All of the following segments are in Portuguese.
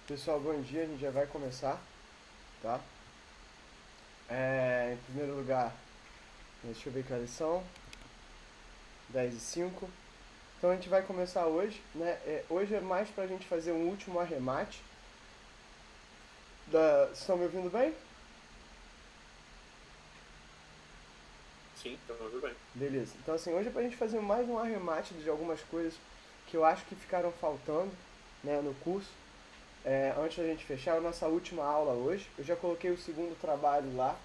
Pessoal, bom dia, a gente já vai começar, tá? Em primeiro lugar, deixa eu ver que horas são, 10h05. Então a gente vai começar hoje, né? Hoje é mais pra gente fazer um último arremate. Vocês estão me ouvindo bem? Sim, então tudo bem. Beleza. Então assim, hoje é pra gente fazer mais um arremate de algumas coisas que eu acho que ficaram faltando, né, no curso. Antes da gente fechar a nossa última aula hoje, eu já coloquei o segundo trabalho lá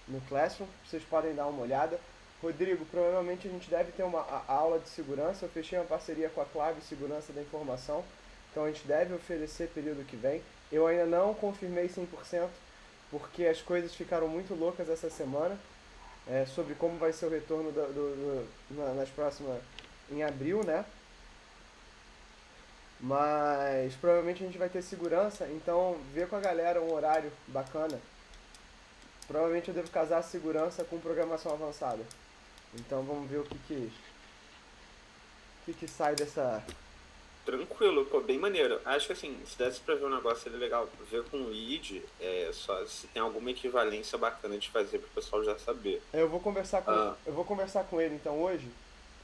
no Classroom, vocês podem dar uma olhada. Rodrigo, provavelmente a gente deve ter uma aula de segurança, eu fechei uma parceria com a Clave Segurança da Informação, então a gente deve oferecer período que vem. Eu ainda não confirmei 100%, porque as coisas ficaram muito loucas essa semana, sobre como vai ser o retorno nas próximas, em abril, né? Mas provavelmente a gente vai ter segurança, então vê com a galera um horário bacana. Provavelmente eu devo casar a segurança com programação avançada. Então vamos ver o que sai dessa. Tranquilo, pô, bem maneiro. Acho que assim, se desse pra ver um negócio ali legal, ver com o lead, só se tem alguma equivalência bacana de fazer pro pessoal já saber. Eu vou conversar com Ah, eu vou conversar com ele então hoje.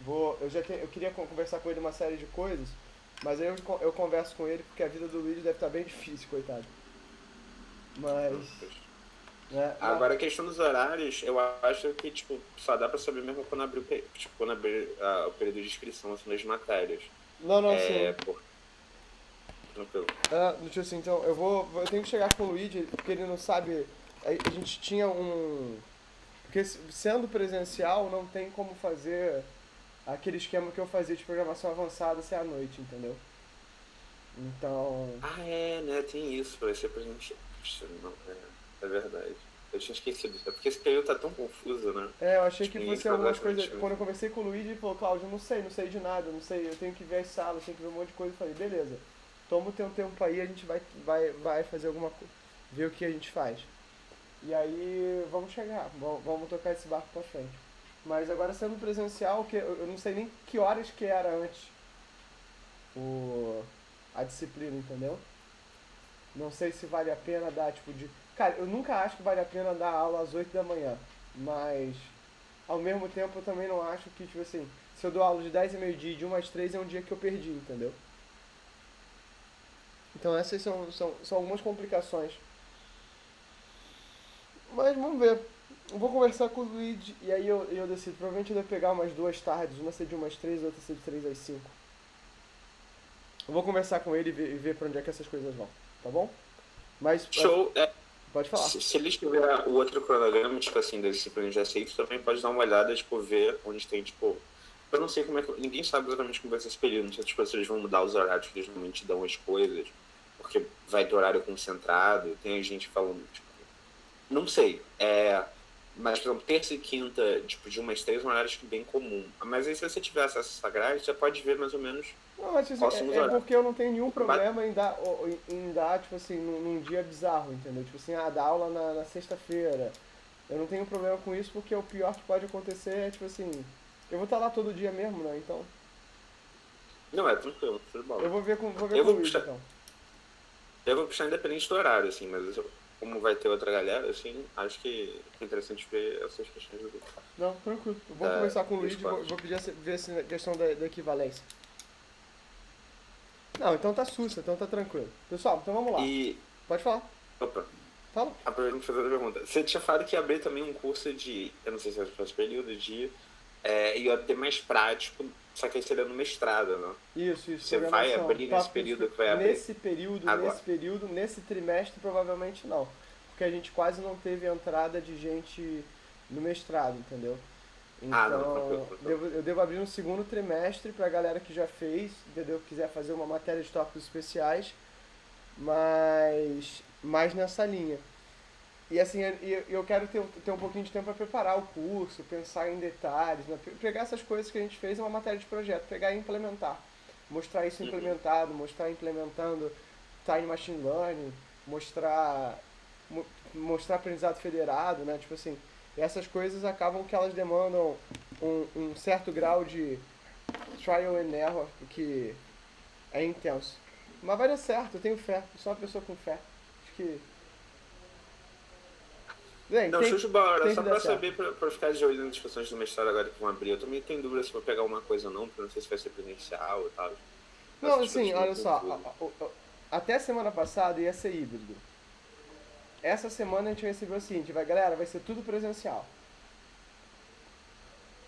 Eu queria conversar com ele uma série de coisas, mas aí eu converso com ele porque a vida do Luiz deve estar bem difícil, coitado. Mas, pois. né, Agora, a questão dos horários, eu acho que, tipo, só dá pra saber mesmo quando abrir, tipo, quando abrir o período de inscrição, assim, das matérias. não, não, sim. É, por... Tranquilo. Deixa eu assim, então eu tenho que chegar com o Luigi porque ele não sabe. A gente tinha um. Porque sendo presencial não tem como fazer aquele esquema que eu fazia de programação avançada ser à noite, entendeu? Então. Ah, né, tem isso, vai ser pra gente... Puxa, não, é verdade. Eu tinha esquecido disso. É porque esse período tá tão confuso, né? Eu achei Tipo, que ninguém fosse sabe algumas coisas. exatamente Quando eu mesmo. conversei com o Luigi, ele falou: Cláudio, eu não sei de nada, não sei, eu tenho que ver as salas, tenho que ver um monte de coisa. Eu falei: beleza, toma o teu tempo aí, a gente vai fazer alguma coisa, ver o que a gente faz. E aí vamos chegar, vamos tocar esse barco pra frente. Mas agora sendo presencial, que eu não sei nem que horas que era antes o, a disciplina, entendeu? Não sei se vale a pena dar tipo de. Cara, eu nunca acho que vale a pena dar aula às 8 da manhã. Mas ao mesmo tempo eu também não acho que, tipo assim, se eu dou aula de 10 e meio-dia e de 1 às 3 é um dia que eu perdi, entendeu? Então essas são algumas complicações. Mas vamos ver. Eu vou conversar com o Luigi e aí eu decido. Provavelmente eu devo pegar umas duas tardes, uma ser de umas 3, outra ser de 3 às 5. Eu vou conversar com ele e ver pra onde é que essas coisas vão, tá bom? Mas Show. pode falar. Se eles tiver o outro cronograma, tipo assim, das disciplinas de aceito, também pode dar uma olhada, tipo, ver onde tem, tipo. Eu não sei como é que. Ninguém sabe exatamente como vai ser esse período. Não sei tipo, se eles vão mudar os horários que eles normalmente dão as coisas, porque vai ter horário concentrado. Tem gente falando, tipo, não sei. Mas, por exemplo, terça e quinta, tipo, de umas três, é um horário acho que bem comum. Mas aí, se você tiver acesso a essa grade, você pode ver mais ou menos Não, mas assim, quais são os é horários. porque eu não tenho nenhum O que bate- problema em dar tipo assim, num dia bizarro, entendeu? Tipo assim, dar aula na sexta-feira. Eu não tenho problema com isso porque o pior que pode acontecer é, tipo assim, eu vou estar lá todo dia mesmo, né? Então, Não, é tranquilo, show de eu bola. vou ver Eu com o vou Luigi, puxar. então. Eu vou puxar independente do horário, assim, mas como vai ter outra galera, assim, acho que é interessante ver essas questões Não, tranquilo. Eu vou da, conversar com o dos Luigi e vou classes. pedir ver essa questão da equivalência. Não, então tá sussa, então tá tranquilo. Pessoal, então vamos lá. E, Pode falar. opa, Fala. aproveitando pra fazer outra pergunta. Você tinha falado que ia abrir também um curso de, eu não sei se é esse período, ia ter mais prático, só que aí seria no mestrado, né? Isso, Você vai programação. abrir nesse Tópicos período que vai abrir nesse período, nesse agora. período, nesse trimestre provavelmente não. Porque a gente quase não teve entrada de gente no mestrado, entendeu? Ah, não, tranquilo, Então, tranquilo. eu devo abrir no segundo trimestre pra galera que já fez, entendeu? Quiser fazer uma matéria de tópicos especiais, mas mais nessa linha. E assim, eu quero ter um pouquinho de tempo para preparar o curso, pensar em detalhes, né? Pegar essas coisas que a gente fez em uma matéria de projeto, pegar e implementar. Mostrar isso Uhum. implementado, mostrar implementando Time Machine Learning, mostrar, mostrar aprendizado federado, né? Tipo assim, essas coisas acabam que elas demandam um certo grau de trial and error que é intenso. Mas vai dar certo, eu tenho fé. Eu sou uma pessoa com fé. Acho que. Bem, Não, show de bola. Era tem que só dar pra certo. saber, pra ficar de olho nas discussões do mestrado agora que vão abrir. Eu também tenho dúvida se vou pegar uma coisa ou não, porque eu não sei se vai ser presencial e tal. Não, Essas coisas assim, meio olha só. confusas. Até semana passada ia ser híbrido. Essa semana a gente recebeu o seguinte, galera, vai ser tudo presencial.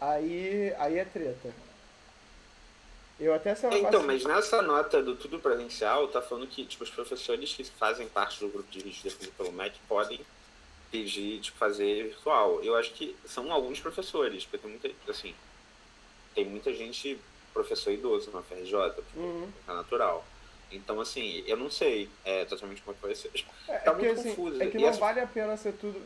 Aí é treta. Eu até semana Então, passada. mas nessa nota do tudo presencial, tá falando que tipo, os professores que fazem parte do grupo de risco definido pelo MEC podem pedir, tipo, fazer virtual. Eu acho que são alguns professores, porque tem muita gente, professor idoso na FRJ, tipo, Uhum. é natural. Então, assim, eu não sei totalmente como é que vai ser. É Tá porque muito assim, é confuso. que E não essa. vale a pena ser tudo.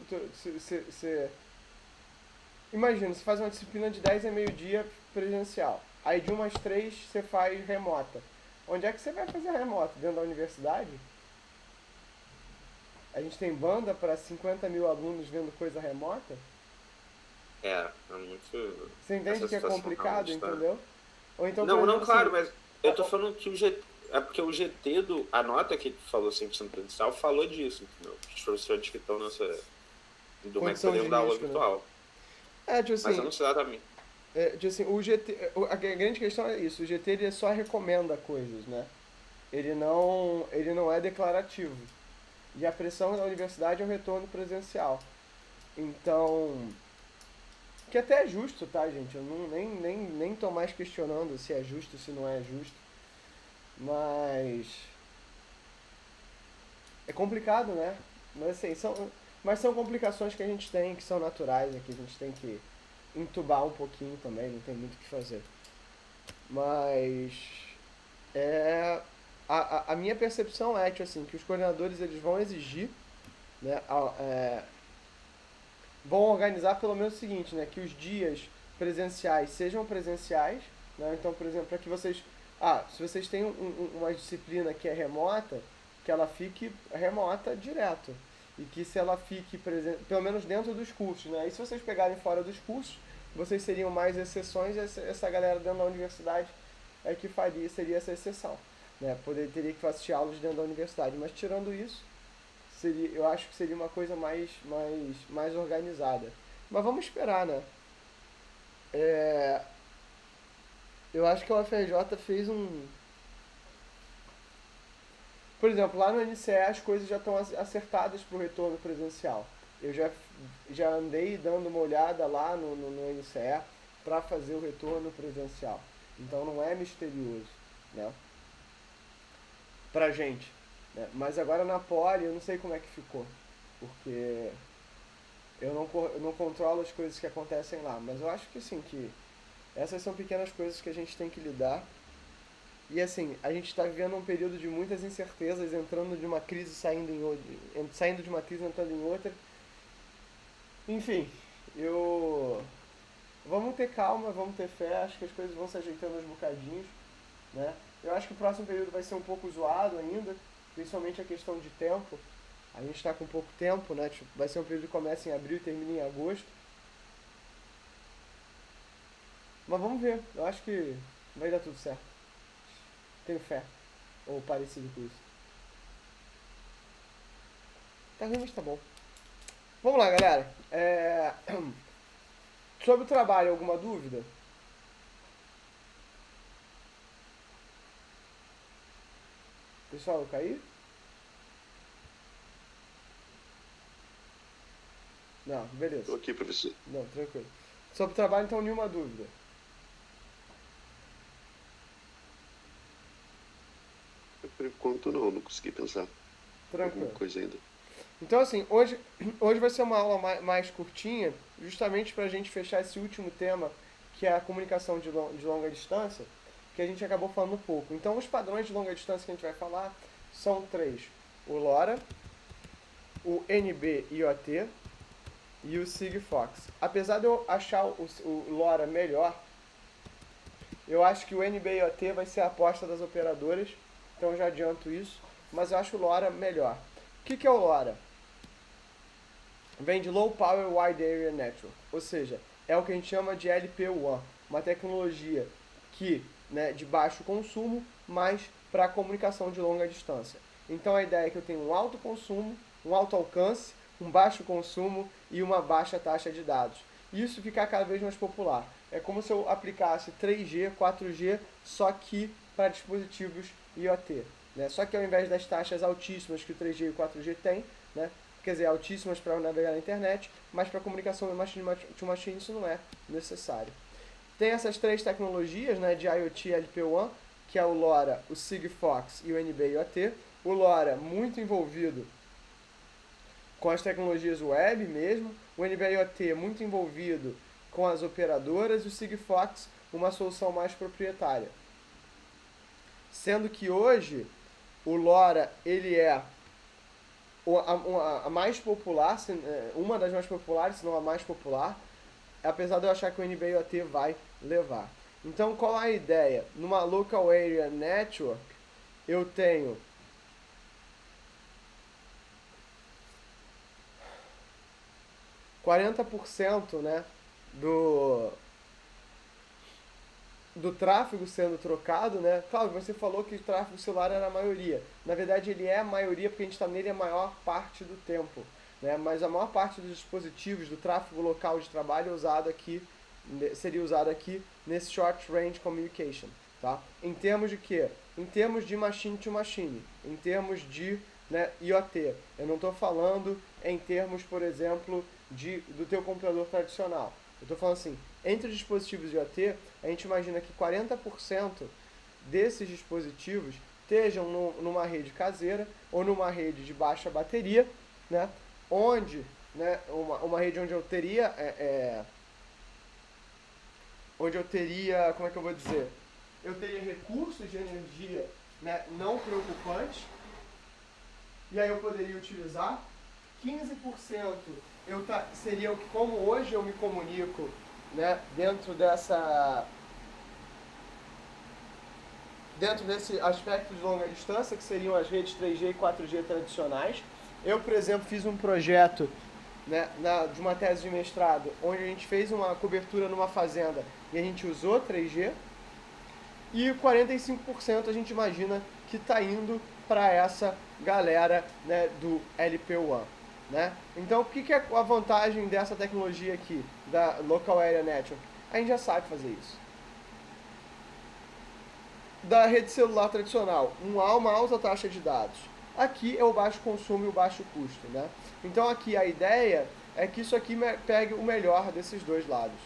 Imagina, você faz uma disciplina de 10 a meio-dia presencial. Aí de umas 3 você faz remota. Onde é que você vai fazer remota? Dentro da universidade? A gente tem banda para 50 mil alunos vendo coisa remota? É muito. Você entende Essa que é situação complicado, realmente tá. entendeu? Ou então, por Não, não, exemplo, claro, assim. mas eu tô falando que o GT. É porque o GT do. A nota que falou 100% presencial falou disso, entendeu? Os professores que estão nessa. Do MEC Condição de poderiam dar aula risco, né? virtual. É, tipo Mas eu assim, não sei exatamente. o GT, a grande questão é isso, o GT ele só recomenda coisas, né? Ele não é declarativo. E a pressão da universidade é o retorno presencial. Então, que até é justo, tá, gente? Eu não, nem tô mais questionando se é justo, se não é justo. Mas é complicado, né? Mas assim, são complicações que a gente tem, que são naturais aqui, a gente tem que entubar um pouquinho também, não tem muito o que fazer. Mas é, a minha percepção é que, assim, que os coordenadores eles vão exigir, né, vão organizar pelo menos o seguinte, né, que os dias presenciais sejam presenciais, né, então, por exemplo, para que vocês, se vocês têm uma disciplina que é remota, que ela fique remota direto, e que se ela fique presente, pelo menos dentro dos cursos, né, e se vocês pegarem fora dos cursos, vocês seriam mais exceções, e essa galera dentro da universidade é que seria essa exceção, né, teria que assistir aulas dentro da universidade, mas tirando isso, eu acho que seria uma coisa mais organizada. Mas vamos esperar, né? É, eu acho que a UFRJ fez um. Por exemplo, lá no NCE as coisas já estão acertadas para o retorno presencial. Eu já andei dando uma olhada lá no NCE para fazer o retorno presencial. Então não é misterioso, né? Pra gente. Né? Mas agora na Poli eu não sei como é que ficou. Porque eu não controlo as coisas que acontecem lá, mas eu acho que sim, que essas são pequenas coisas que a gente tem que lidar. E assim, a gente está vivendo um período de muitas incertezas, entrando de uma crise, saindo de uma crise, entrando em outra. Enfim, eu vamos ter calma, vamos ter fé, acho que as coisas vão se ajeitando aos bocadinhos, né? Eu acho que o próximo período vai ser um pouco zoado ainda, principalmente a questão de tempo. A gente está com pouco tempo, né? Tipo, vai ser um período que começa em abril e termina em agosto. Mas vamos ver. Eu acho que vai dar tudo certo. Tenho fé. Ou parecido com isso. Tá ruim, mas tá bom. Vamos lá, galera. Sobre o trabalho, alguma dúvida? Pessoal, eu caí? Não, beleza. Estou aqui, professor. Não, tranquilo. Sobre o trabalho, então, nenhuma dúvida. Por enquanto não consegui pensar em alguma Tranquilo. coisa ainda. Então, assim, hoje vai ser uma aula mais curtinha, justamente para a gente fechar esse último tema, que é a comunicação de longa distância, que a gente acabou falando pouco. Então, os padrões de longa distância que a gente vai falar são três: o LoRa, o NB-IoT e o Sigfox. Apesar de eu achar o LoRa melhor, eu acho que o NB-IoT vai ser a aposta das operadoras, então eu já adianto isso, mas eu acho o LoRa melhor. O que é o LoRa? Vem de Low Power Wide Area Network, ou seja, é o que a gente chama de LPWAN, uma tecnologia que, né, de baixo consumo, mas para comunicação de longa distância. Então a ideia é que eu tenho um alto consumo, um alto alcance, um baixo consumo e uma baixa taxa de dados. Isso ficar cada vez mais popular. É como se eu aplicasse 3G, 4G, só que para dispositivos IoT. Né? Só que ao invés das taxas altíssimas que o 3G e o 4G têm, né? Quer dizer, altíssimas para navegar na internet, mas para comunicação machine to machine isso não é necessário. Tem essas três tecnologias, né, de IoT e LPWAN, que é o LoRa, o Sigfox e o NB-IoT. O LoRa muito envolvido com as tecnologias web mesmo, o NB-IoT muito envolvido com as operadoras e o Sigfox uma solução mais proprietária. Sendo que hoje o LoRa ele é a mais popular, uma das mais populares, se não a mais popular, apesar de eu achar que o NB-IoT vai levar. Então, qual é a ideia? Numa Local Area Network, eu tenho %, né, do tráfego sendo trocado, né? Claro, você falou que o tráfego celular era a maioria. Na verdade, ele é a maioria porque a gente está nele a maior parte do tempo, né? Mas a maior parte dos dispositivos do tráfego local de trabalho seria usado aqui nesse Short Range Communication, tá? Em termos de quê? Em termos de machine to machine, em termos de, né, IoT. Eu não estou falando em termos, por exemplo, do teu computador tradicional. Eu estou falando assim, entre os dispositivos IoT, a gente imagina que 40% desses dispositivos estejam numa rede caseira ou numa rede de baixa bateria, né, onde, né, uma rede onde eu teria, como é que eu vou dizer? Eu teria recursos de energia, né, não preocupantes, e aí eu poderia utilizar 15%. Seria o que, como hoje eu me comunico, né, dentro desse aspecto de longa distância, que seriam as redes 3G e 4G tradicionais. Eu, por exemplo, fiz um projeto, né, de uma tese de mestrado, onde a gente fez uma cobertura numa fazenda e a gente usou 3G, e 45% a gente imagina que está indo para essa galera, né, do LPWAN. Né? Então, o que é a vantagem dessa tecnologia aqui, da Local Area Network? A gente já sabe fazer isso. Da rede celular tradicional, uma alta taxa de dados. Aqui é o baixo consumo e o baixo custo. Né? Então, aqui a ideia é que isso aqui pegue o melhor desses dois lados.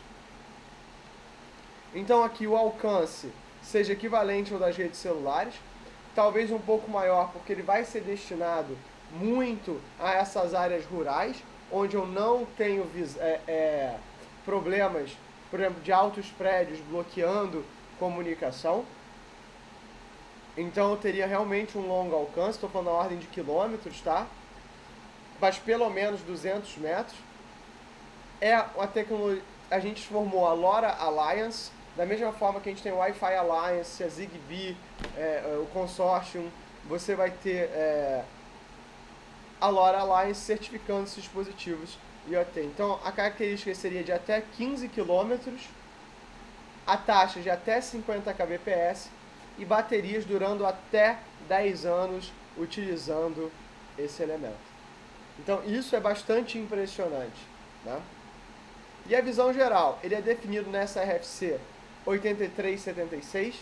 Então, aqui o alcance seja equivalente ao das redes celulares, talvez um pouco maior, porque ele vai ser destinado muito a essas áreas rurais, onde eu não tenho problemas, por exemplo, de altos prédios bloqueando comunicação. Então eu teria realmente um longo alcance, estou falando na ordem de quilômetros, tá? Mas pelo menos 200 metros. A gente formou a LoRa Alliance, da mesma forma que a gente tem o Wi-Fi Alliance, a Zigbee, o Consortium, você vai ter a LoRa Alliance certificando esses dispositivos IoT. Então, a característica seria de até 15 km, a taxa de até 50 kbps e baterias durando até 10 anos utilizando esse elemento. Então, isso é bastante impressionante. Né? E a visão geral, ele é definido nessa RFC 8376,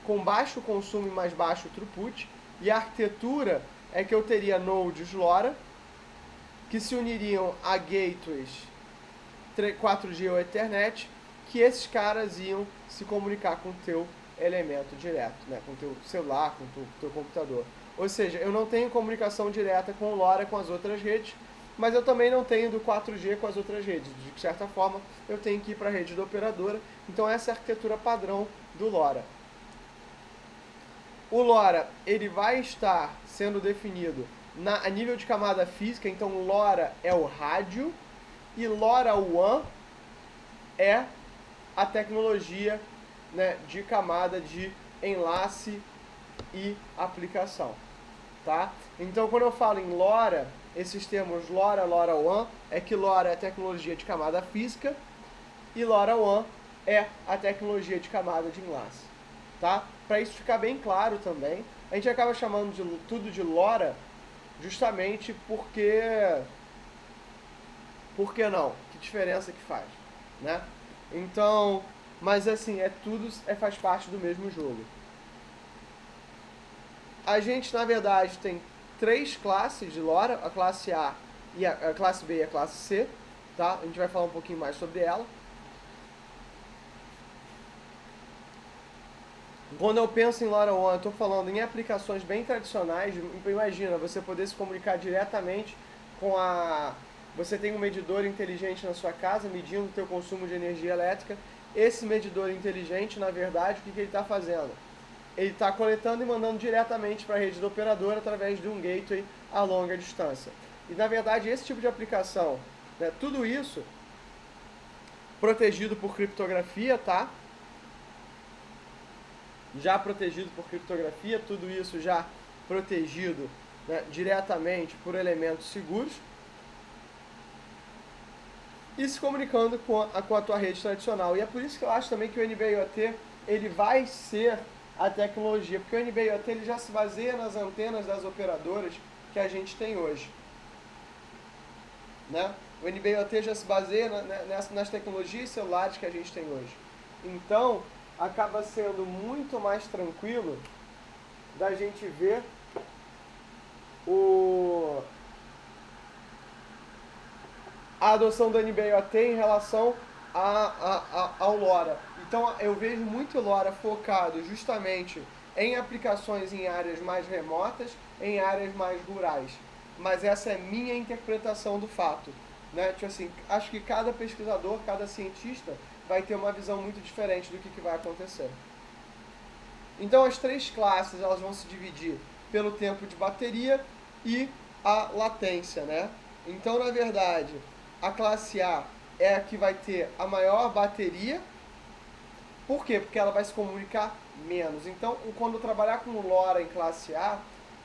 com baixo consumo e mais baixo throughput, e a arquitetura é que eu teria nodes LoRa, que se uniriam a gateways 4G ou Ethernet, que esses caras iam se comunicar com o teu elemento direto, né? Com o teu celular, com o teu computador. Ou seja, eu não tenho comunicação direta com o LoRa com as outras redes, mas eu também não tenho do 4G com as outras redes. De certa forma, eu tenho que ir para a rede da operadora. Então essa é a arquitetura padrão do LoRa. O LoRa ele vai estar sendo definido a nível de camada física, então LoRa é o rádio e LoRaWAN é a tecnologia, né, de camada de enlace e aplicação. Tá? Então quando eu falo em LoRa, esses termos LoRa, LoRaWAN, é que LoRa é a tecnologia de camada física e LoRaWAN é a tecnologia de camada de enlace. Tá? Para isso ficar bem claro também, A gente acaba chamando tudo de LoRa justamente porque... Por que não? Que diferença que faz, né? Então, mas assim, faz parte do mesmo jogo. A gente, na verdade, tem 3 classes de LoRa, a classe A, e a classe B e a classe C, tá? A gente vai falar um pouquinho mais sobre ela. Quando eu penso em LoRaWAN, eu estou falando em aplicações bem tradicionais. Imagina, você poder se comunicar diretamente com a... Você tem um medidor inteligente na sua casa, medindo o teu consumo de energia elétrica. Esse medidor inteligente, na verdade, o que ele está fazendo? Ele está coletando e mandando diretamente para a rede do operador através de um gateway a longa distância. E, na verdade, esse tipo de aplicação, né, tudo isso protegido por criptografia, tá? Já protegido por criptografia, tudo isso já protegido, né, diretamente por elementos seguros. E se comunicando com a tua rede tradicional. E é por isso que eu acho também que o NB-IoT ele vai ser a tecnologia, porque o NB-IoT ele já se baseia nas antenas das operadoras que a gente tem hoje, né? O NB-IoT já se baseia nas tecnologias celulares que a gente tem hoje. Então, acaba sendo muito mais tranquilo da gente ver a adoção do NB-IoT em relação ao LoRa. Então eu vejo muito LoRa focado justamente em aplicações em áreas mais remotas, em áreas mais rurais. Mas essa é minha interpretação do fato, né? Tipo assim, acho que cada pesquisador, cada cientista vai ter uma visão muito diferente do que vai acontecer. Então as 3 classes elas vão se dividir pelo tempo de bateria e a latência, né? Então, na verdade, a classe A é a que vai ter a maior bateria. Por quê? Porque ela vai se comunicar menos. Então, quando eu trabalhar com LoRa em classe A,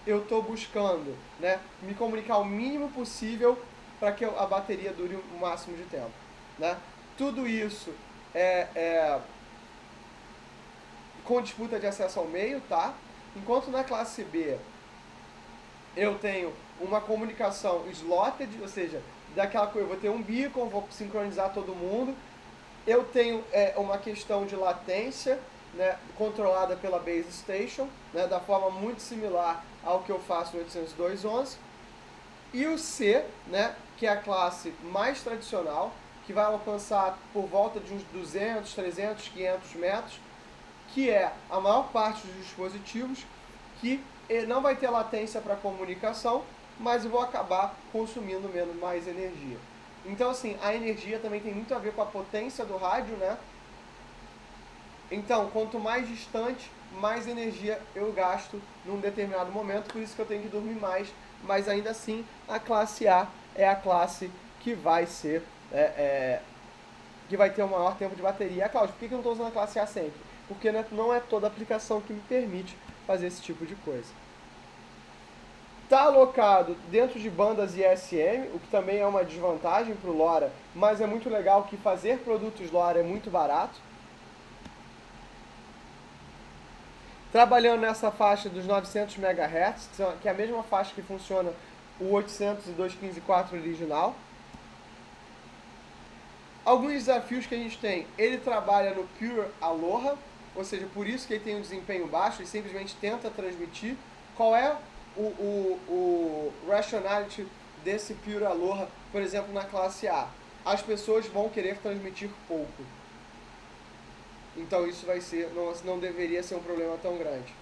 eu estou buscando, né, me comunicar o mínimo possível para que a bateria dure o máximo de tempo, né? Tudo isso com disputa de acesso ao meio, tá? Enquanto na classe B eu tenho uma comunicação slotted, ou seja, daquela coisa, eu vou ter um beacon, vou sincronizar todo mundo. Eu tenho uma questão de latência, né, controlada pela base station, né, da forma muito similar ao que eu faço no 802.11. E o C, né, que é a classe mais tradicional, que vai alcançar por volta de uns 200, 300, 500 metros, que é a maior parte dos dispositivos, que não vai ter latência para comunicação, mas eu vou acabar consumindo mais energia. Então, assim, a energia também tem muito a ver com a potência do rádio, né? Então, quanto mais distante, mais energia eu gasto num determinado momento, por isso que eu tenho que dormir mais, mas ainda assim, a classe A é a classe que vai ser, que vai ter o maior tempo de bateria. Cláudio, por que eu não estou usando a classe A sempre? Porque não é toda aplicação que me permite fazer esse tipo de coisa. Está alocado dentro de bandas ISM, o que também é uma desvantagem para o LoRa, mas é muito legal que fazer produtos LoRa é muito barato. Trabalhando nessa faixa dos 900 MHz, que é a mesma faixa que funciona o 802.15.4 original. Alguns desafios que a gente tem, ele trabalha no Pure Aloha, ou seja, por isso que ele tem um desempenho baixo e simplesmente tenta transmitir. Qual é o rationality desse Pure Aloha, por exemplo, na classe A? As pessoas vão querer transmitir pouco. Então isso não deveria ser um problema tão grande.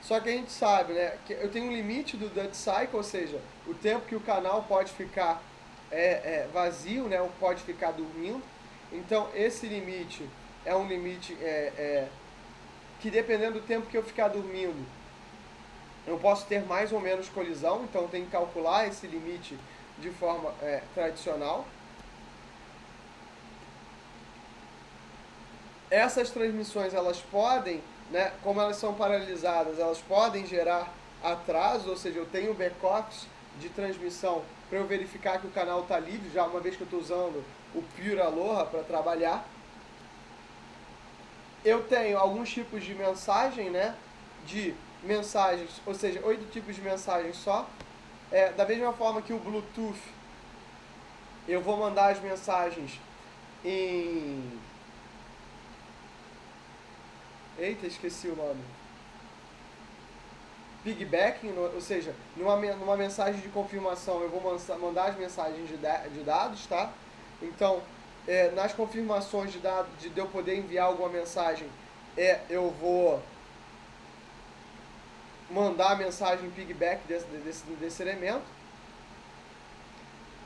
Só que a gente sabe, né, que eu tenho um limite do dead cycle, ou seja, o tempo que o canal pode ficar vazio, né, ou pode ficar dormindo. Então esse limite é um limite que, dependendo do tempo que eu ficar dormindo, eu posso ter mais ou menos colisão, então tem que calcular esse limite de forma tradicional. Essas transmissões, elas podem, né, como elas são paralisadas, elas podem gerar atraso, ou seja, eu tenho back-office de transmissão para eu verificar que o canal está livre, já uma vez que eu estou usando o Pure Aloha para trabalhar. Eu tenho alguns tipos de mensagem, né, de mensagens, ou seja, 8 tipos de mensagens só. Da mesma forma que o Bluetooth, eu vou mandar as mensagens em... Eita, esqueci o nome. Piggybacking, ou seja, numa mensagem de confirmação eu vou mandar as mensagens de dados, tá? Então, nas confirmações de dados, de eu poder enviar alguma mensagem, eu vou mandar a mensagem piggyback desse elemento,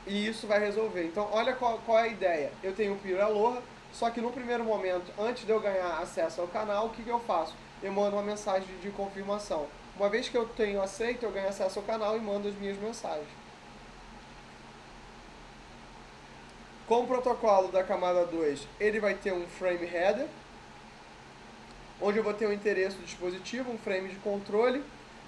e isso vai resolver. Então, olha qual é a ideia. Eu tenho o Piro Aloha, só que no primeiro momento, antes de eu ganhar acesso ao canal, o que eu faço? Eu mando uma mensagem de confirmação. Uma vez que eu tenho aceito, eu ganho acesso ao canal e mando as minhas mensagens. Com o protocolo da camada 2, ele vai ter um frame header, onde eu vou ter o endereço do dispositivo, um frame de controle,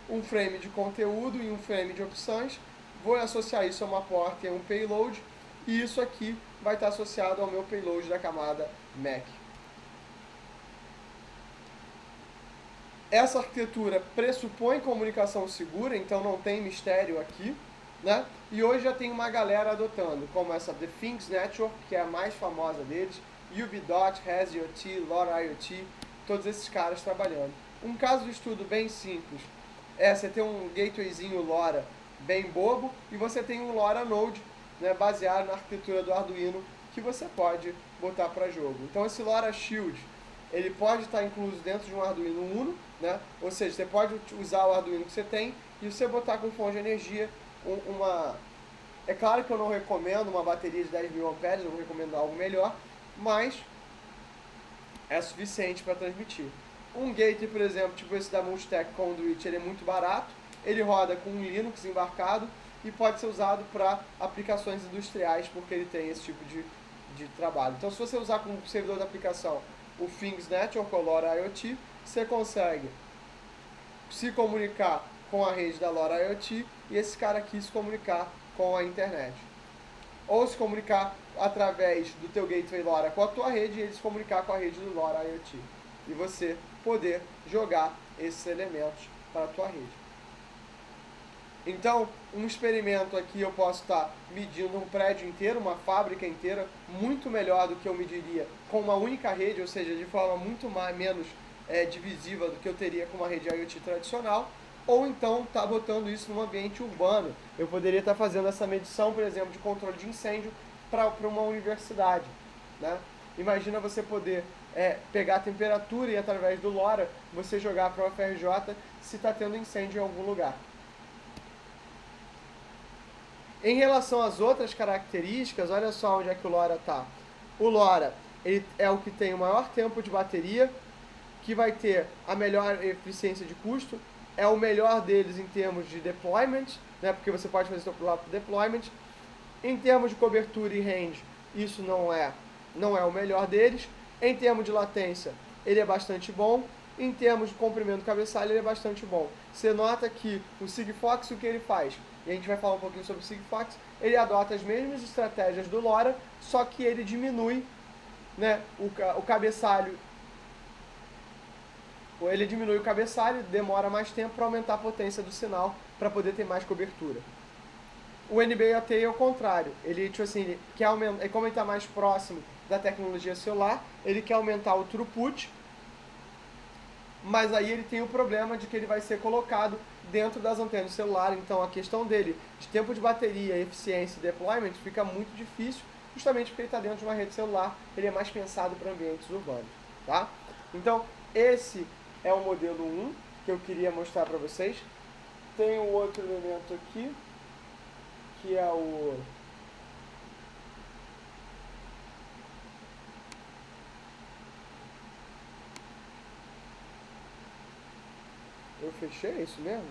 um frame de conteúdo e um frame de opções. Vou associar isso a uma porta e a um payload, e isso aqui vai estar associado ao meu payload da camada MAC. Essa arquitetura pressupõe comunicação segura, então não tem mistério aqui, né? E hoje já tem uma galera adotando, como essa The Things Network, que é a mais famosa deles, UBDOT, HasIoT, LoRa IoT, todos esses caras trabalhando. Um caso de estudo bem simples você tem um gatewayzinho LoRa bem bobo, e você tem um LoRa Node, né, baseado na arquitetura do Arduino, que você pode botar para jogo. Então esse LoRa Shield, ele pode estar incluso dentro de um Arduino Uno, né? Ou seja, você pode usar o Arduino que você tem e você botar com fonte de energia É claro que eu não recomendo uma bateria de 10.000 amperes, eu vou recomendar algo melhor, mas é suficiente para transmitir. Um gate, por exemplo, tipo esse da Multitech Conduit, ele é muito barato, ele roda com um Linux embarcado e pode ser usado para aplicações industriais, porque ele tem esse tipo de trabalho. Então, se você usar como servidor da aplicação o Things Network ou LoRa IoT, você consegue se comunicar com a rede da LoRa IoT e esse cara aqui se comunicar com a internet. Ou se comunicar através do teu gateway LoRa com a tua rede e ele se comunicar com a rede do LoRa IoT. E você poder jogar esses elementos para a tua rede. Então, um experimento aqui eu posso estar medindo um prédio inteiro, uma fábrica inteira, muito melhor do que eu mediria com uma única rede, ou seja, de forma muito menos divisiva do que eu teria com uma rede IoT tradicional, ou então estar botando isso num ambiente urbano. Eu poderia estar fazendo essa medição, por exemplo, de controle de incêndio para uma universidade, né? Imagina você poder pegar a temperatura e através do LoRa você jogar para o UFRJ se está tendo incêndio em algum lugar. Em relação às outras características, olha só onde é que o LoRa está. O LoRa ele é o que tem o maior tempo de bateria, que vai ter a melhor eficiência de custo, é o melhor deles em termos de deployment, né, porque você pode fazer seu próprio deployment. Em termos de cobertura e range, isso não é o melhor deles. Em termos de latência, ele é bastante bom. Em termos de comprimento cabeçalho, ele é bastante bom. Você nota que o Sigfox, o que ele faz? E a gente vai falar um pouquinho sobre o Sigfox. Ele adota as mesmas estratégias do LoRa, só que ele diminui, né, o cabeçalho. Ele diminui o cabeçalho, demora mais tempo para aumentar a potência do sinal, para poder ter mais cobertura. O NB-IoT é o contrário. Ele, tipo assim, ele quer aumentar, como ele está mais próximo da tecnologia celular, ele quer aumentar o throughput, mas aí ele tem o problema de que ele vai ser colocado dentro das antenas celulares, então a questão dele de tempo de bateria, eficiência e deployment fica muito difícil, justamente porque ele está dentro de uma rede celular, ele é mais pensado para ambientes urbanos, tá? Então, esse é o modelo 1 que eu queria mostrar para vocês. Tem um outro elemento aqui, que é o... Eu fechei, é isso mesmo?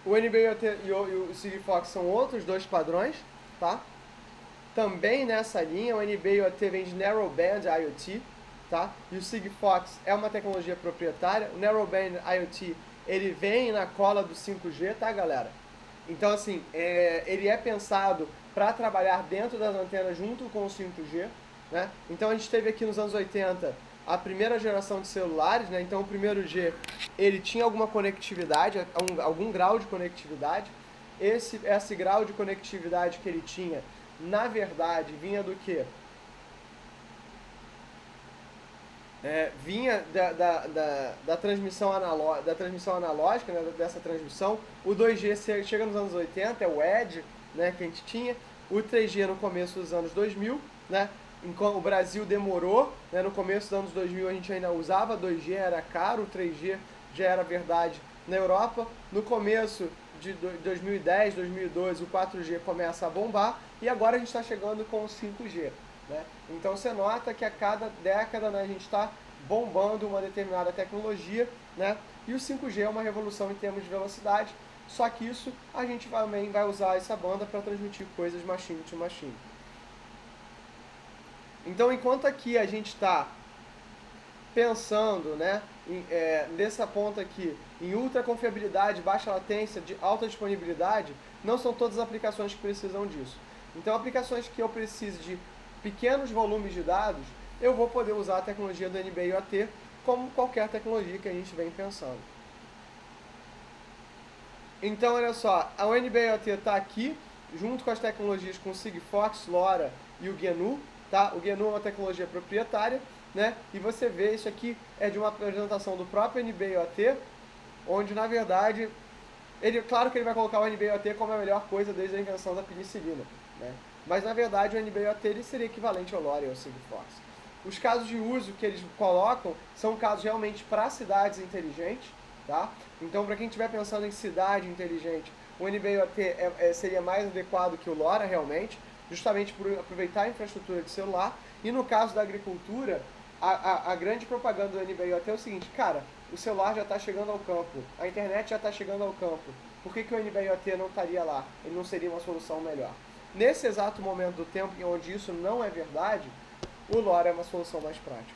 O NB-IoT e o Sigfox são outros dois padrões, tá? Também nessa linha, o NB-IoT vem de Narrowband IoT, tá? E o Sigfox é uma tecnologia proprietária. O Narrowband IoT, ele vem na cola do 5G, tá, galera? Então, assim, ele é pensado para trabalhar dentro das antenas junto com o 5G, né? Então, a gente teve aqui nos anos 80 a primeira geração de celulares, né? Então, o primeiro G, ele tinha alguma conectividade, algum grau de conectividade. Esse grau de conectividade que ele tinha, na verdade, vinha do quê? Vinha da transmissão analógica, né, dessa transmissão. O 2G chega nos anos 80, é o ED, né, que a gente tinha. O 3G no começo dos anos 2000, né, enquanto o Brasil demorou, né, no começo dos anos 2000 a gente ainda usava 2G, era caro, o 3G já era verdade na Europa. No começo de 2010, 2012, o 4G começa a bombar e agora a gente está chegando com o 5G. Né? Então você nota que a cada década, né, a gente está bombando uma determinada tecnologia, né? E o 5G é uma revolução em termos de velocidade, só que isso a gente também vai usar essa banda para transmitir coisas machine to machine. Então enquanto aqui a gente está pensando, né, nessa ponta aqui, em ultra confiabilidade, baixa latência, de alta disponibilidade, não são todas as aplicações que precisam disso. Então aplicações que eu preciso de pequenos volumes de dados, eu vou poder usar a tecnologia do NB-IoT como qualquer tecnologia que a gente vem pensando. Então, olha só, a NB-IoT está aqui, junto com as tecnologias com o Sigfox, LoRa e o GNU, tá? O GNU é uma tecnologia proprietária, né? E você vê, isso aqui é de uma apresentação do próprio NB-IoT, onde, na verdade, claro que ele vai colocar o NB-IoT como a melhor coisa desde a invenção da penicilina, né? Mas, na verdade, o NB-IoT ele seria equivalente ao LoRa e ao Sigfox. Os casos de uso que eles colocam são casos realmente para cidades inteligentes, tá? Então, para quem estiver pensando em cidade inteligente, o NB-IoT seria mais adequado que o LoRa, realmente, justamente por aproveitar a infraestrutura de celular. E no caso da agricultura, a grande propaganda do NB-IoT é o seguinte, cara, o celular já está chegando ao campo, a internet já está chegando ao campo, por que o NB-IoT não estaria lá? Ele não seria uma solução melhor? Nesse exato momento do tempo em onde isso não é verdade, o LoRa é uma solução mais prática.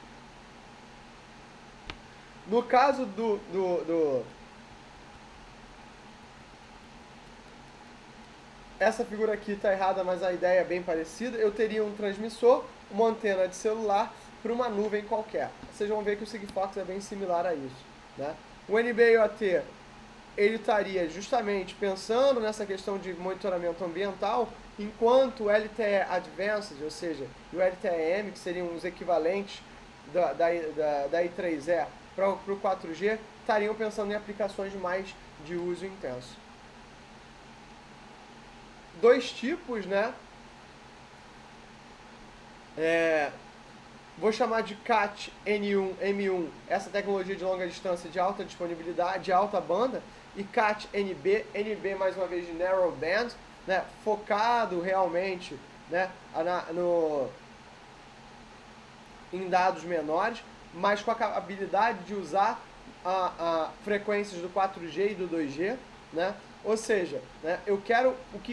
No caso essa figura aqui está errada, mas a ideia é bem parecida. Eu teria um transmissor, uma antena de celular para uma nuvem qualquer. Vocês vão ver que o Sigfox é bem similar a isso, né? O NB-IoT ele estaria justamente pensando nessa questão de monitoramento ambiental, enquanto o LTE Advanced, ou seja, o LTE-M, que seriam os equivalentes da I3E para o 4G, estariam pensando em aplicações mais de uso intenso. Dois tipos, né? Vou chamar de CAT N1, M1, essa tecnologia de longa distância de alta disponibilidade, de alta banda, e CAT NB, NB mais uma vez de Narrow Band, né, focado realmente, né, em dados menores, mas com a habilidade de usar frequências do 4G e do 2G, né? Ou seja, né,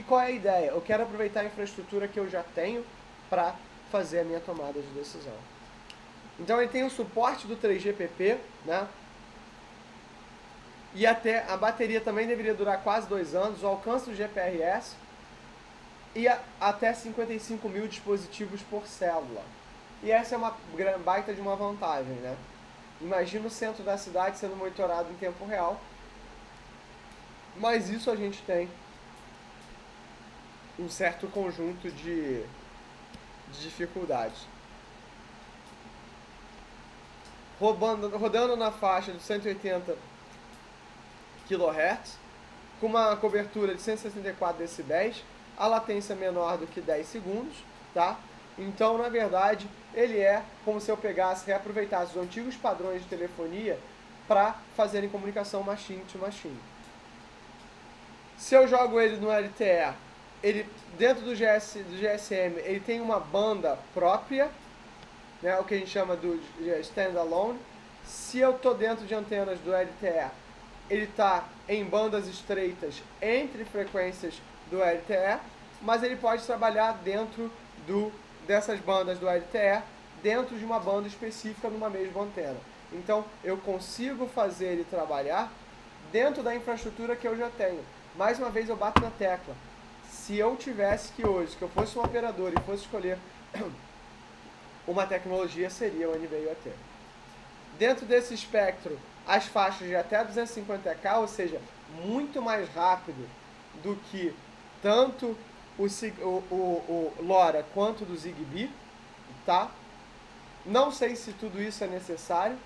qual é a ideia? Eu quero aproveitar a infraestrutura que eu já tenho para fazer a minha tomada de decisão. Então ele tem o suporte do 3GPP, né? E até a bateria também deveria durar quase 2 anos, o alcance do GPRS e até 55 mil dispositivos por célula. E essa é uma baita de uma vantagem, né? Imagina o centro da cidade sendo monitorado em tempo real, mas isso a gente tem um certo conjunto de dificuldades. Rodando na faixa de 180 kHz, com uma cobertura de 164 decibéis, a latência é menor do que 10 segundos, tá? Então, na verdade, ele é como se eu reaproveitasse os antigos padrões de telefonia para fazerem comunicação machine to machine. Se eu jogo ele no LTE, ele, dentro do GSM, ele tem uma banda própria, né, o que a gente chama do standalone. Se eu estou dentro de antenas do LTE, ele está em bandas estreitas entre frequências do LTE, mas ele pode trabalhar dentro dessas bandas do LTE, dentro de uma banda específica numa mesma antena. Então, eu consigo fazer ele trabalhar dentro da infraestrutura que eu já tenho. Mais uma vez, eu bato na tecla. Se eu tivesse que hoje, que eu fosse um operador e fosse escolher uma tecnologia, seria o NB-IoT. Dentro desse espectro, as faixas de até 250K, ou seja, muito mais rápido do que tanto o LoRa quanto do Zigbee, tá? Não sei se tudo isso é necessário,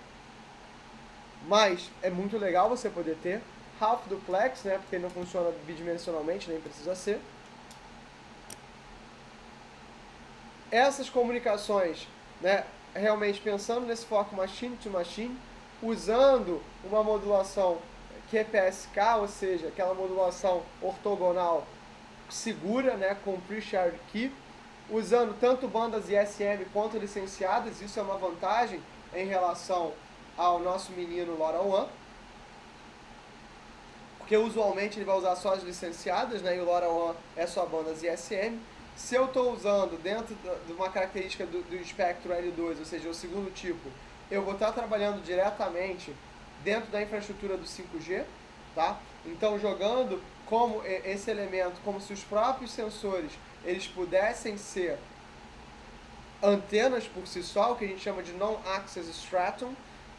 mas é muito legal você poder ter. Half duplex, né, porque não funciona bidimensionalmente, nem precisa ser. Essas comunicações, né, realmente pensando nesse foco machine to machine, usando uma modulação QPSK, ou seja, aquela modulação ortogonal segura, né, com pre-shared key, usando tanto bandas ISM quanto licenciadas. Isso é uma vantagem em relação ao nosso menino LoRaWAN, porque usualmente ele vai usar só as licenciadas, né, e o LoRaWAN é só bandas ISM. Se eu estou usando dentro de uma característica do espectro L2, ou seja, o segundo tipo, eu vou estar trabalhando diretamente dentro da infraestrutura do 5G, tá? Então, jogando como esse elemento, como se os próprios sensores eles pudessem ser antenas por si só, o que a gente chama de non-access stratum.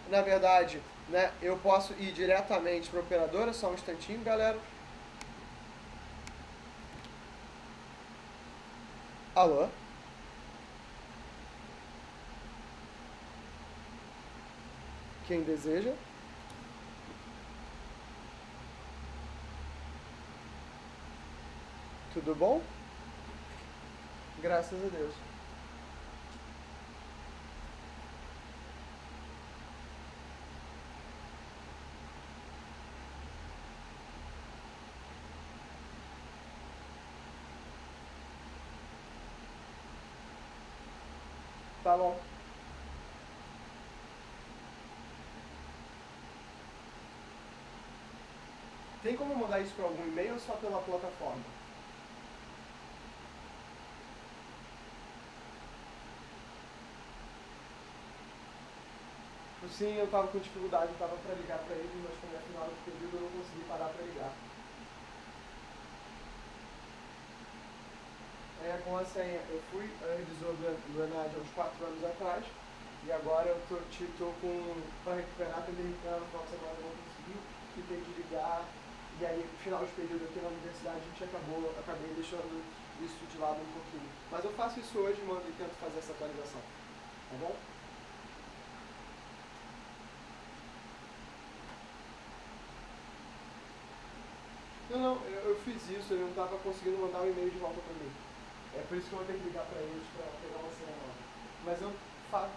Na verdade, né, eu posso ir diretamente para a operadora. Só um instantinho, galera. Alô? Quem deseja? Tudo bom? Graças a Deus. Tá bom. Tem como mandar isso para algum e-mail ou só pela plataforma? Sim, eu estava com dificuldade, estava para ligar para ele, mas como é final de período eu não consegui parar para ligar. Com a senha, eu fui revisor do Enad há uns 4 anos atrás, e agora eu tô para recuperar, tentei recuperar no final de semana, não consegui, e tem que ligar, e aí no final de período aqui na universidade a gente acabei deixando isso de lado um pouquinho. Mas eu faço isso hoje, mano, e tento fazer essa atualização, tá bom? Não, eu fiz isso, eu não estava conseguindo mandar um e-mail de volta para mim. É por isso que eu vou ter que ligar para eles para pegar uma senha nova. Mas eu faço.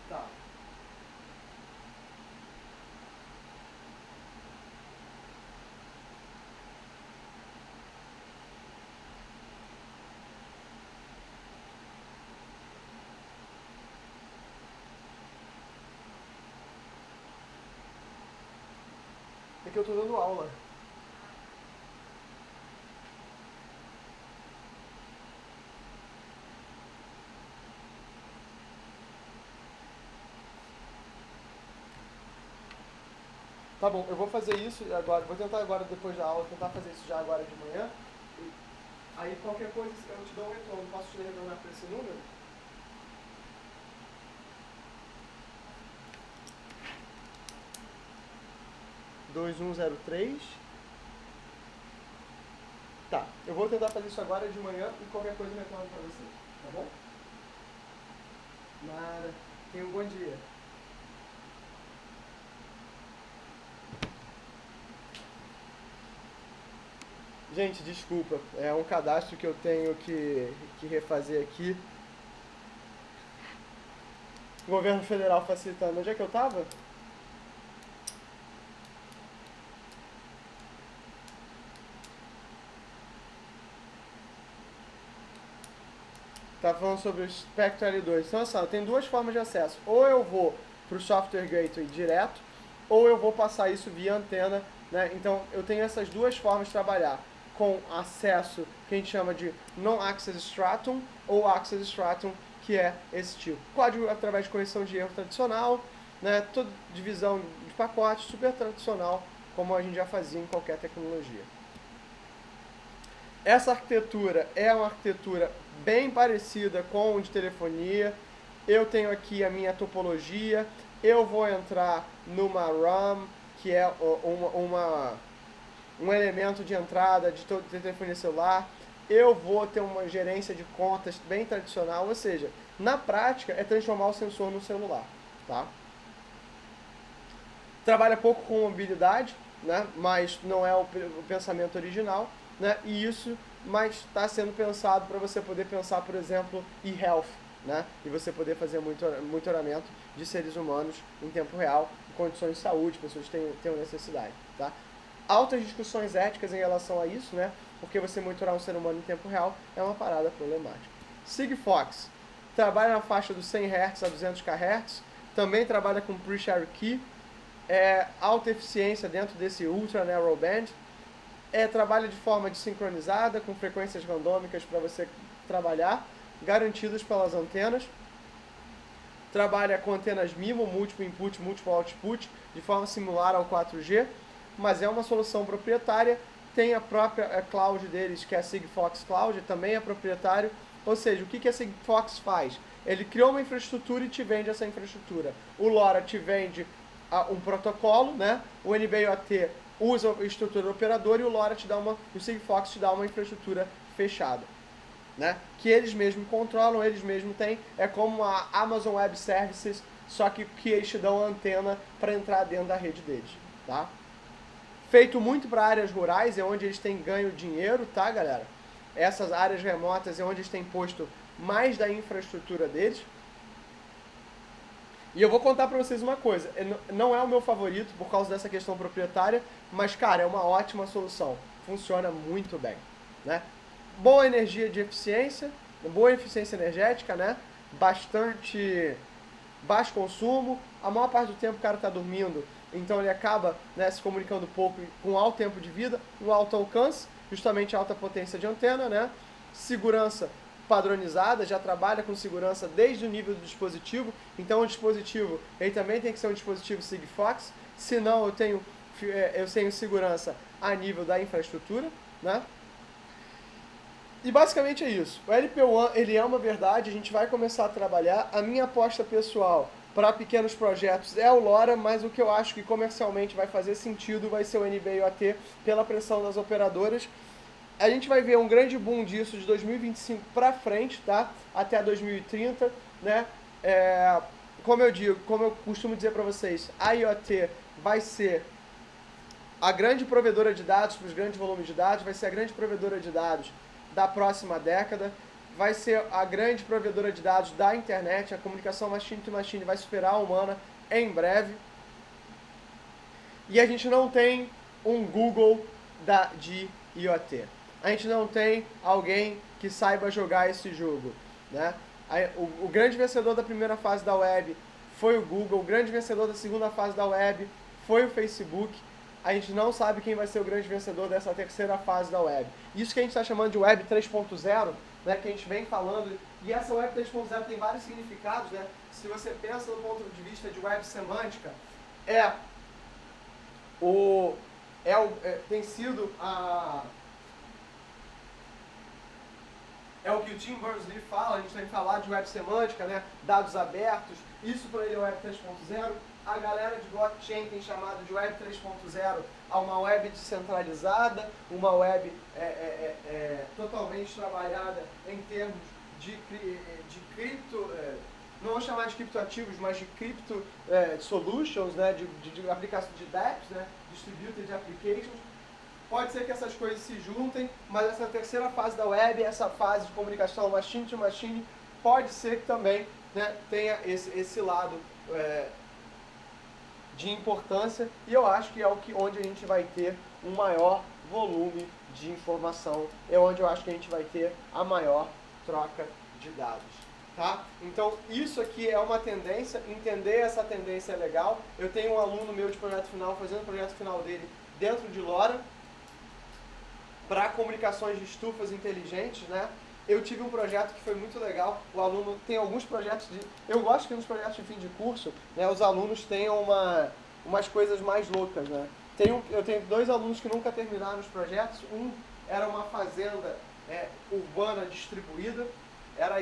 Tá. É que eu tô dando aula. Tá bom, eu vou fazer isso agora, vou tentar agora depois da aula, tentar fazer isso já agora de manhã. E aí qualquer coisa eu te dou um retorno. Posso te retornar para esse número? Dois um zero três. Tá, eu vou tentar fazer isso agora de manhã e qualquer coisa eu retorno para você, tá bom? Nada. Tenha um bom dia. Gente, desculpa, é um cadastro que eu tenho que refazer aqui. O governo federal facilitando. Onde é que eu tava? Tá falando sobre o Spectre L2. Então, assim, eu tenho duas formas de acesso. Ou eu vou para o Software Gateway direto, ou eu vou passar isso via antena, né? Então, eu tenho essas duas formas de trabalhar. Com acesso que a gente chama de Non-Access Stratum ou Access Stratum, que é esse tipo. Código através de correção de erro tradicional, né? Toda divisão de pacotes, super tradicional, como a gente já fazia em qualquer tecnologia. Essa arquitetura é uma arquitetura bem parecida com o de telefonia. Eu tenho aqui a minha topologia. Eu vou entrar numa RAM, que é um elemento de entrada de telefonia celular. Eu vou ter uma gerência de contas bem tradicional, ou seja, na prática é transformar o sensor no celular, tá? Trabalha pouco com mobilidade, né? Mas não é o pensamento original, né? E isso, mas está sendo pensado para você poder pensar, por exemplo, e-health, né? E você poder fazer monitoramento de seres humanos em tempo real, em condições de saúde, pessoas que tenham necessidade, tá? Altas discussões éticas em relação a isso, né? Porque você monitorar um ser humano em tempo real é uma parada problemática. Sigfox trabalha na faixa dos 100 Hz a 200 kHz, também trabalha com pre-share key, alta eficiência dentro desse ultra narrow band, trabalha de forma desincronizada, com frequências randômicas para você trabalhar, garantidas pelas antenas. Trabalha com antenas MIMO, múltiplo input, múltiplo output, de forma similar ao 4G, mas é uma solução proprietária. Tem a própria cloud deles, que é a Sigfox Cloud, também é proprietário. Ou seja, o que a Sigfox faz? Ele criou uma infraestrutura e te vende essa infraestrutura. O LoRa te vende um protocolo, né? O NB-IoT usa a estrutura do operador e o LoRa te dá o Sigfox te dá uma infraestrutura fechada, né? Que eles mesmos controlam, eles mesmos têm. É como a Amazon Web Services, só que eles te dão a antena para entrar dentro da rede deles, tá? Feito muito para áreas rurais, é onde eles têm ganho dinheiro, tá, galera? Essas áreas remotas é onde eles têm posto mais da infraestrutura deles. E eu vou contar para vocês uma coisa, não é o meu favorito por causa dessa questão proprietária, mas, cara, é uma ótima solução. Funciona muito bem, né? Boa energia de eficiência, boa eficiência energética, né? Bastante baixo consumo, a maior parte do tempo o cara está dormindo, então ele acaba, né, se comunicando pouco com alto tempo de vida, um alto alcance, justamente alta potência de antena, né? Segurança padronizada, já trabalha com segurança desde o nível do dispositivo, então o dispositivo ele também tem que ser um dispositivo Sigfox, senão eu tenho segurança a nível da infraestrutura, né? E basicamente é isso. O LPWAN, ele é uma verdade, a gente vai começar a trabalhar. A minha aposta pessoal para pequenos projetos é o LoRa, mas o que eu acho que comercialmente vai fazer sentido vai ser o NB-IoT pela pressão das operadoras. A gente vai ver um grande boom disso de 2025 para frente, tá? Até 2030, né? Como eu costumo dizer para vocês, a IoT vai ser a grande provedora de dados para os grandes volumes de dados, vai ser a grande provedora de dados da próxima década, vai ser a grande provedora de dados da internet, a comunicação machine to machine vai superar a humana em breve. E a gente não tem um Google de IoT. A gente não tem alguém que saiba jogar esse jogo, né? O grande vencedor da primeira fase da web foi o Google, o grande vencedor da segunda fase da web foi o Facebook. A gente não sabe quem vai ser o grande vencedor dessa terceira fase da web. Isso que a gente está chamando de web 3.0, né, que a gente vem falando, e essa web 3.0 tem vários significados, né? Se você pensa do ponto de vista de web semântica, tem sido o que o Tim Berners-Lee fala, a gente tem que falar de web semântica, né? Dados abertos, isso para ele é web 3.0. A galera de blockchain tem chamado de web 3.0 a uma web descentralizada, uma web totalmente trabalhada em termos de cripto, não vou chamar de criptoativos, mas de cripto solutions, né? de aplicação de dApps, né? Distributed Applications. Pode ser que essas coisas se juntem, mas essa terceira fase da web, essa fase de comunicação machine to machine, pode ser que também, né, tenha esse lado de importância, e eu acho que é onde a gente vai ter um maior volume de informação, é onde eu acho que a gente vai ter a maior troca de dados. Tá? Então, isso aqui é uma tendência, entender essa tendência é legal. Eu tenho um aluno meu de projeto final fazendo o projeto final dele dentro de LoRa para comunicações de estufas inteligentes, né? Eu tive um projeto que foi muito legal. O aluno tem alguns projetos de... Eu gosto que nos projetos de fim de curso, né, os alunos tenham umas coisas mais loucas, né? Eu tenho 2 alunos que nunca terminaram os projetos. Um era uma fazenda urbana distribuída. Era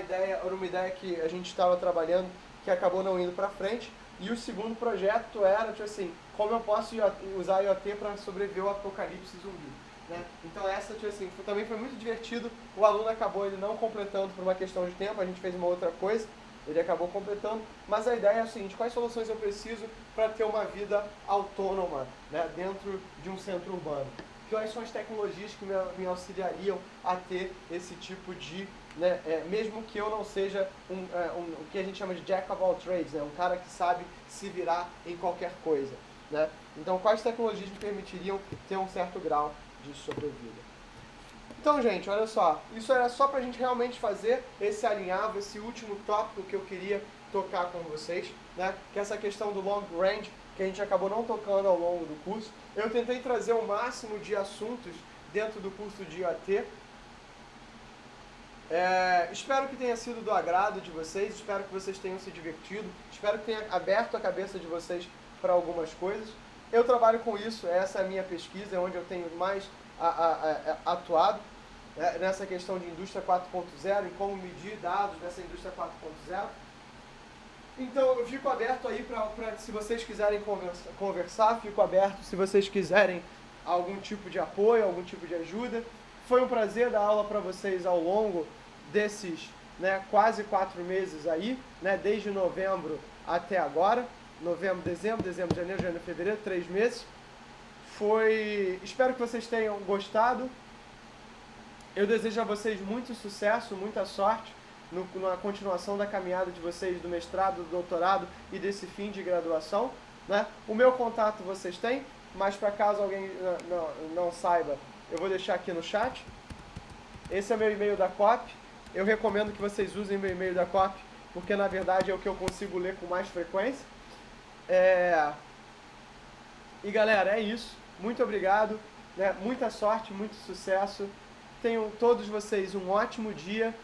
uma ideia que a gente estava trabalhando, que acabou não indo para frente. E o segundo projeto era, tipo assim, como eu posso usar IoT para sobreviver ao apocalipse zumbi. Né? Então essa, tipo assim, também foi muito divertido. O aluno acabou ele não completando por uma questão de tempo, a gente fez uma outra coisa, ele acabou completando. Mas a ideia é a seguinte: quais soluções eu preciso para ter uma vida autônoma, né, dentro de um centro urbano? Quais são as tecnologias que me auxiliariam a ter esse tipo de... Né, mesmo que eu não seja o que a gente chama de jack of all trades, né, um cara que sabe se virar em qualquer coisa. Né? Então, quais tecnologias me permitiriam ter um certo grau de sobrevida? Então, gente, olha só, isso era só para a gente realmente fazer esse alinhavo, esse último tópico que eu queria tocar com vocês, né? Que é essa questão do long range, que a gente acabou não tocando ao longo do curso. Eu tentei trazer o máximo de assuntos dentro do curso de IoT. Espero que tenha sido do agrado de vocês, espero que vocês tenham se divertido, espero que tenha aberto a cabeça de vocês para algumas coisas. Eu trabalho com isso, essa é a minha pesquisa, é onde eu tenho mais atuado, nessa questão de indústria 4.0 e como medir dados dessa indústria 4.0. Então eu fico aberto aí para se vocês quiserem conversar, fico aberto se vocês quiserem algum tipo de apoio, algum tipo de ajuda. Foi um prazer dar aula para vocês ao longo desses, né, quase 4 meses aí, né, desde novembro até agora. Novembro, dezembro, janeiro, fevereiro, 3 meses. Espero que vocês tenham gostado. Eu desejo a vocês muito sucesso, muita sorte na continuação da caminhada de vocês do mestrado, do doutorado e desse fim de graduação. Né? O meu contato vocês têm, mas para caso alguém não saiba, eu vou deixar aqui no chat. Esse é meu e-mail da COP. Eu recomendo que vocês usem meu e-mail da COP, porque na verdade é o que eu consigo ler com mais frequência. E galera, é isso. Muito obrigado, né? Muita sorte, muito sucesso. Tenham todos vocês um ótimo dia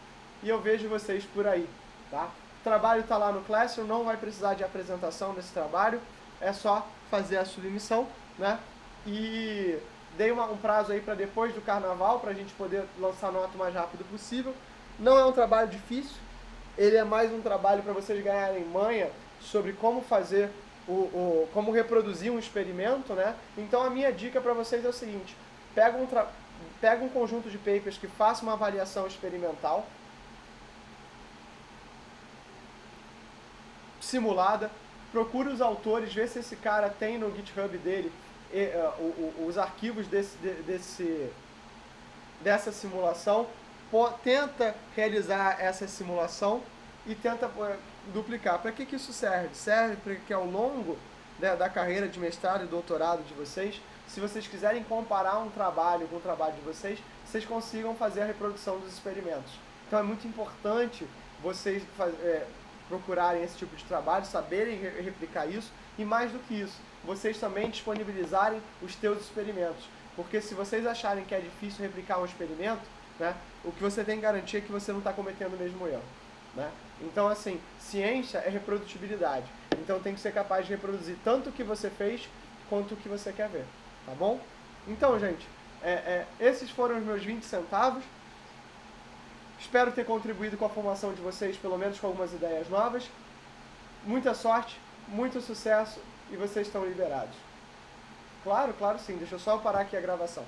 e eu vejo vocês por aí, tá? O trabalho está lá no Classroom, não vai precisar de apresentação desse trabalho, é só fazer a submissão, né? E dei um prazo aí para depois do carnaval, para a gente poder lançar nota o mais rápido possível. Não é um trabalho difícil, ele é mais um trabalho para vocês ganharem manha sobre como fazer como reproduzir um experimento, né? Então a minha dica para vocês é o seguinte: pega um conjunto de papers que faça uma avaliação experimental simulada, procure os autores, vê se esse cara tem no GitHub dele os arquivos dessa simulação, tenta realizar essa simulação e tenta duplicar. Para que isso serve? Serve para que ao longo, né, da carreira de mestrado e doutorado de vocês, se vocês quiserem comparar um trabalho com o trabalho de vocês consigam fazer a reprodução dos experimentos. Então é muito importante vocês procurarem esse tipo de trabalho, saberem replicar isso, e mais do que isso, vocês também disponibilizarem os teus experimentos. Porque se vocês acharem que é difícil replicar um experimento, né, o que você tem que garantir é que você não está cometendo o mesmo erro. Né? Então, assim, ciência é reprodutibilidade. Então tem que ser capaz de reproduzir tanto o que você fez, quanto o que você quer ver. Tá bom? Então, gente, esses foram os meus 20 centavos. Espero ter contribuído com a formação de vocês, pelo menos com algumas ideias novas. Muita sorte, muito sucesso e vocês estão liberados. Claro, claro sim. Deixa eu só parar aqui a gravação.